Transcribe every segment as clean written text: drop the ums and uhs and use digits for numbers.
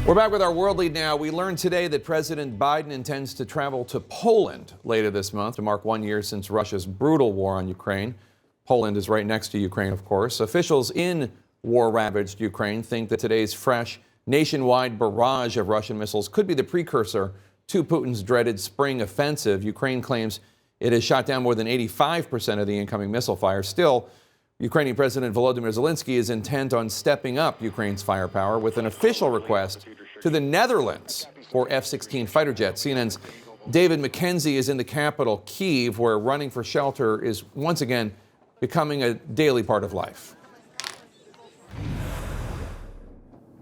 We're back with our world lead now. We learned today that President Biden intends to travel to Poland later this month to mark 1 year since Russia's brutal war on Ukraine. Poland is right next to Ukraine, of course. Officials in war-ravaged Ukraine think that today's fresh nationwide barrage of Russian missiles could be the precursor to Putin's dreaded spring offensive. Ukraine claims it has shot down more than 85% of the incoming missile fire. Still, Ukrainian President Volodymyr Zelensky is intent on stepping up Ukraine's firepower with an official request to the Netherlands for F-16 fighter jets. CNN's David McKenzie is in the capital, Kyiv, where running for shelter is once again becoming a daily part of life.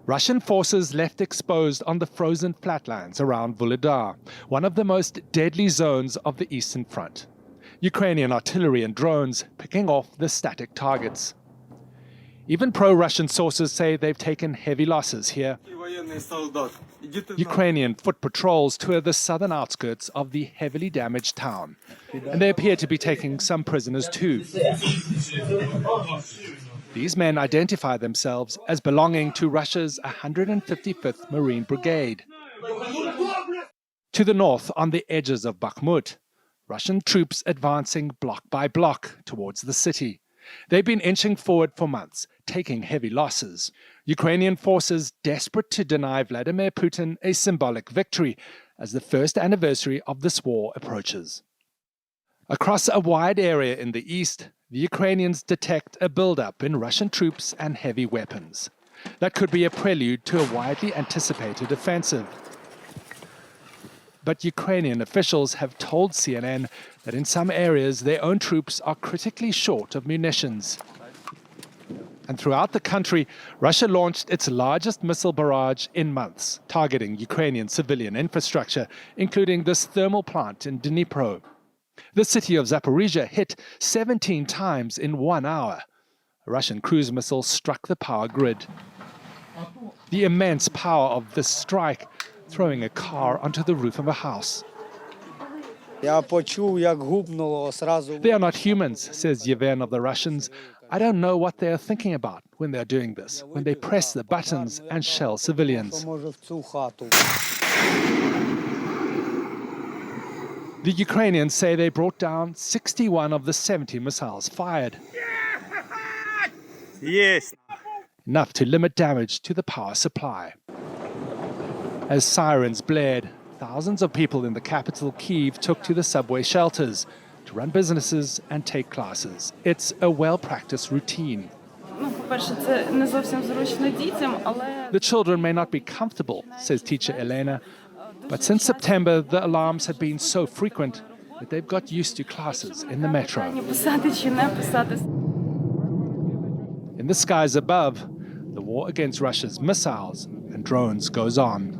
Russian forces left exposed on the frozen flatlands around Vuhledar, one of the most deadly zones of the Eastern Front. Ukrainian artillery and drones picking off the static targets. Even pro-Russian sources say they've taken heavy losses here. Ukrainian foot patrols tour the southern outskirts of the heavily damaged town, and they appear to be taking some prisoners too. These men identify themselves as belonging to Russia's 155th Marine Brigade. To the north, on the edges of Bakhmut, Russian troops advancing block by block towards the city. They've been inching forward for months, taking heavy losses. Ukrainian forces desperate to deny Vladimir Putin a symbolic victory as the first anniversary of this war approaches. Across a wide area in the east, the Ukrainians detect a buildup in Russian troops and heavy weapons. That could be a prelude to a widely anticipated offensive. But Ukrainian officials have told CNN that in some areas their own troops are critically short of munitions. And throughout the country, Russia launched its largest missile barrage in months, targeting Ukrainian civilian infrastructure, including this thermal plant in Dnipro. The city of Zaporizhia hit 17 times in 1 hour. A Russian cruise missile struck the power grid. The immense power of this strike throwing a car onto the roof of a house. They are not humans, says Yevhen of the Russians. I don't know what they are thinking about when they're doing this, when they press the buttons and shell civilians. The Ukrainians say they brought down 61 of the 70 missiles fired. Yes. Enough to limit damage to the power supply. As sirens blared, thousands of people in the capital, Kyiv, took to the subway shelters to run businesses and take classes. It's a well-practiced routine. The children may not be comfortable, says teacher Elena, but since September, the alarms have been so frequent that they've got used to classes in the metro. In the skies above, the war against Russia's missiles and drones goes on.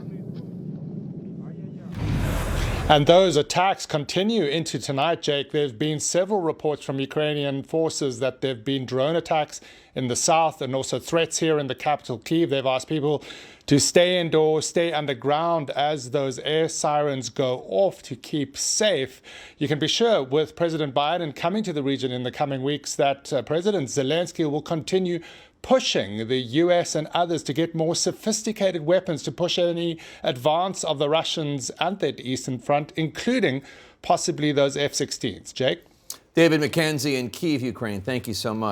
And those attacks continue into tonight, Jake. There have been several reports from Ukrainian forces that there have been drone attacks in the south and also threats here in the capital, Kyiv. They've asked people to stay indoors, stay underground as those air sirens go off to keep safe. You can be sure with President Biden coming to the region in the coming weeks that President Zelensky will continue pushing the US and others to get more sophisticated weapons to push any advance of the Russians at the Eastern Front, including possibly those F-16s. Jake? David McKenzie in Kyiv, Ukraine. Thank you so much.